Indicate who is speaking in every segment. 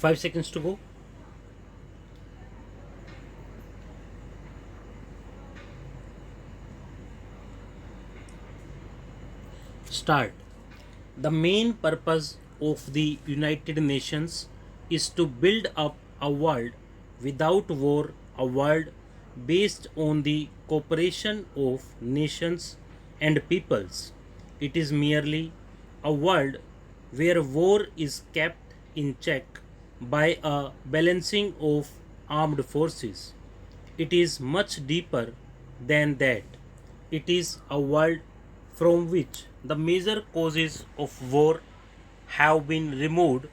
Speaker 1: 5 seconds to go. Start. The main purpose of the United Nations is to build up a world without war, a world based on the cooperation of nations and peoples. It is merely a world where war is kept in check by a balancing of armed forces. It is much deeper than that. It is a world from which the major causes of war have been removed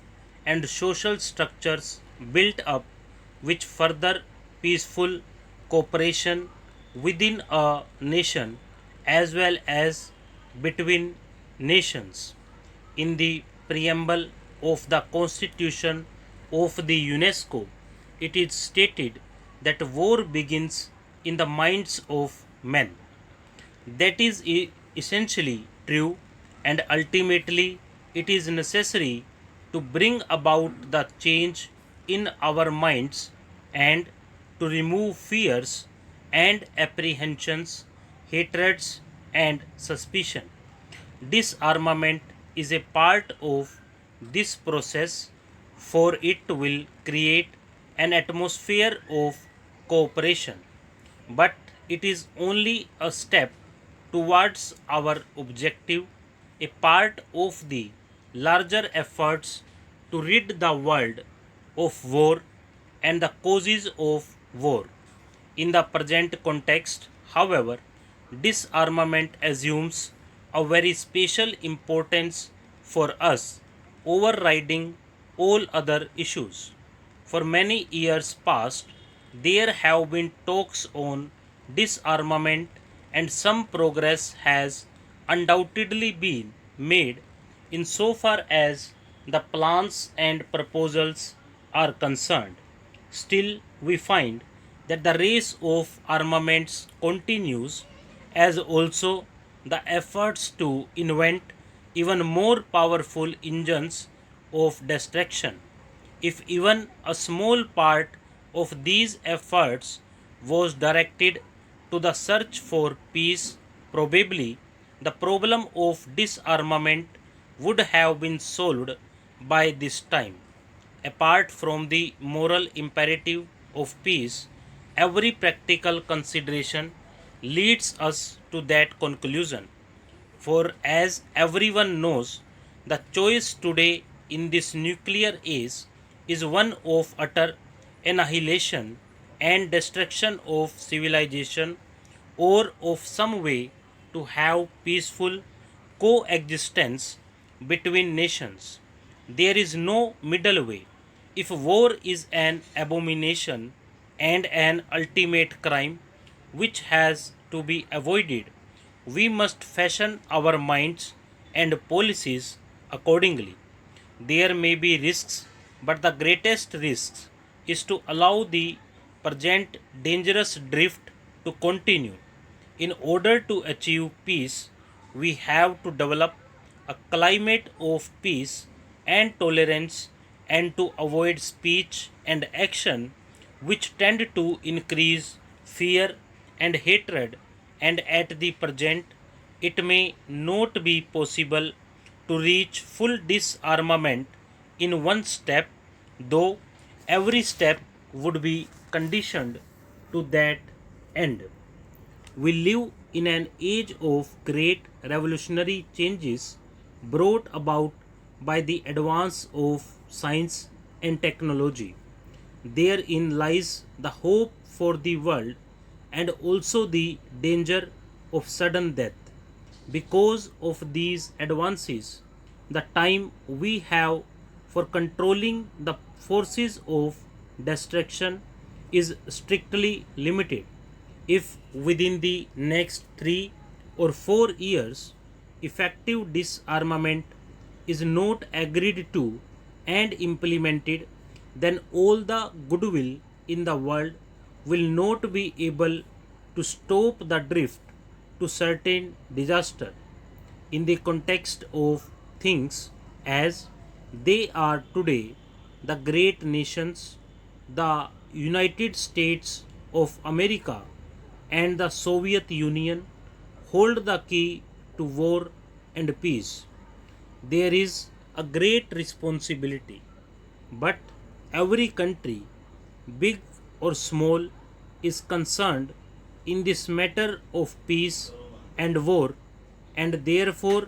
Speaker 1: and social structures built up which further peaceful cooperation within a nation as well as between nations. In the preamble of the Constitution of the UNESCO, it is stated that war begins in the minds of men. That is essentially true, and ultimately, it is necessary to bring about the change in our minds and to remove fears and apprehensions, hatreds, and suspicion. Disarmament is a part of this process, for it will create an atmosphere of cooperation, but it is only a step towards our objective, a part of the larger efforts to rid the world of war and the causes of war. In the present context, however, disarmament assumes a very special importance for us, overriding all other issues. For many years past, there have been talks on disarmament, and some progress has undoubtedly been made insofar as the plans and proposals are concerned. Still, we find that the race of armaments continues, as also the efforts to invent even more powerful engines of destruction. If even a small part of these efforts was directed to the search for peace, probably the problem of disarmament would have been solved by this time. Apart from the moral imperative of peace, every practical consideration leads us to that conclusion. For as everyone knows, the choice today in this nuclear age is one of utter annihilation and destruction of civilization, or of some way to have peaceful coexistence between nations. There is no middle way. If war is an abomination and an ultimate crime which has to be avoided, we must fashion our minds and policies accordingly. There may be risks, but the greatest risk is to allow the present dangerous drift to continue. In order to achieve peace, we have to develop a climate of peace and tolerance, and to avoid speech and action which tend to increase fear and hatred. And at the present, it may not be possible to reach full disarmament in one step, though every step would be conditioned to that end. We live in an age of great revolutionary changes brought about by the advance of science and technology. Therein lies the hope for the world and also the danger of sudden death. Because of these advances, the time we have for controlling the forces of destruction is strictly limited. If within the next 3 or 4 years effective disarmament is not agreed to and implemented, then all the goodwill in the world will not be able to stop the drift to certain disaster. In the context of things as they are today, the great nations, the United States of America and the Soviet Union, hold the key to war and peace. There is a great responsibility, but every country, big or small, is concerned in this matter of peace and war, and therefore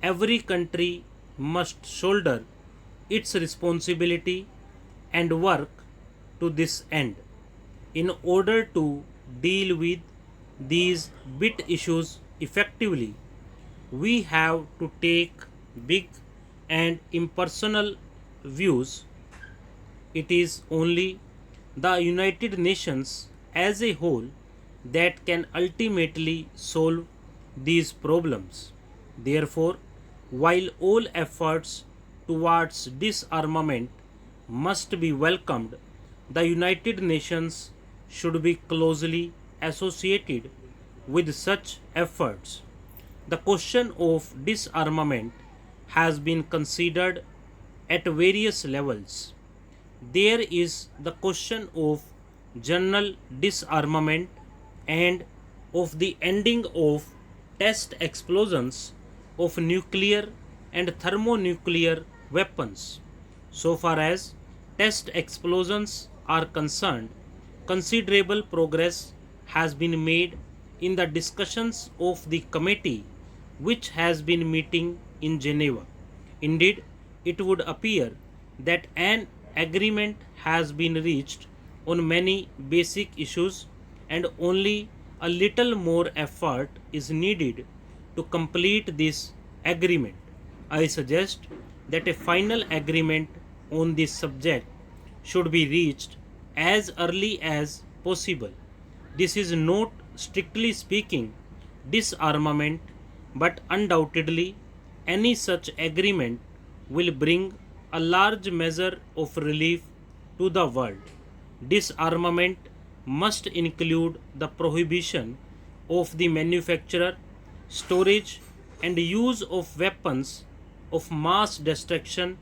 Speaker 1: every country must shoulder its responsibility and work to this end. In order to deal with these bit issues effectively, we have to take big and impersonal views. It is only the United Nations as a whole that can ultimately solve these problems. Therefore, while all efforts towards disarmament must be welcomed, the United Nations should be closely associated with such efforts. The question of disarmament has been considered at various levels. There is the question of general disarmament and of the ending of test explosions of nuclear and thermonuclear weapons. So far as test explosions are concerned, considerable progress has been made in the discussions of the committee which has been meeting in Geneva. Indeed, it would appear that an agreement has been reached on many basic issues, and only a little more effort is needed to complete this agreement. I suggest that a final agreement on this subject should be reached as early as possible. This is not, strictly speaking, disarmament, but undoubtedly any such agreement will bring a large measure of relief to the world. Disarmament must include the prohibition of the manufacture, storage, and use of weapons of mass destruction,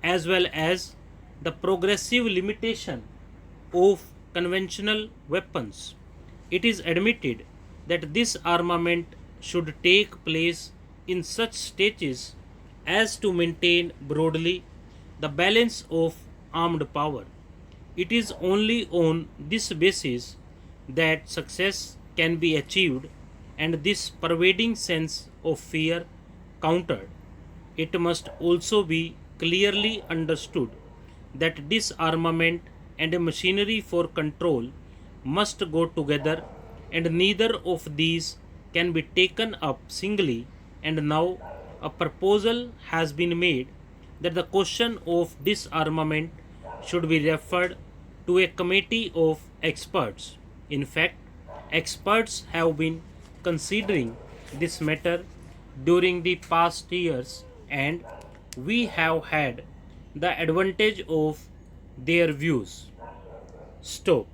Speaker 1: as well as the progressive limitation of conventional weapons. It is admitted that this armament should take place in such stages as to maintain broadly the balance of armed power. It is only on this basis that success can be achieved and this pervading sense of fear countered. It must also be clearly understood that disarmament and machinery for control must go together, and neither of these can be taken up singly. And now a proposal has been made that the question of disarmament should be referred to a committee of experts. In fact, experts have been considering this matter during the past years, and we have had the advantage of their views. Stop.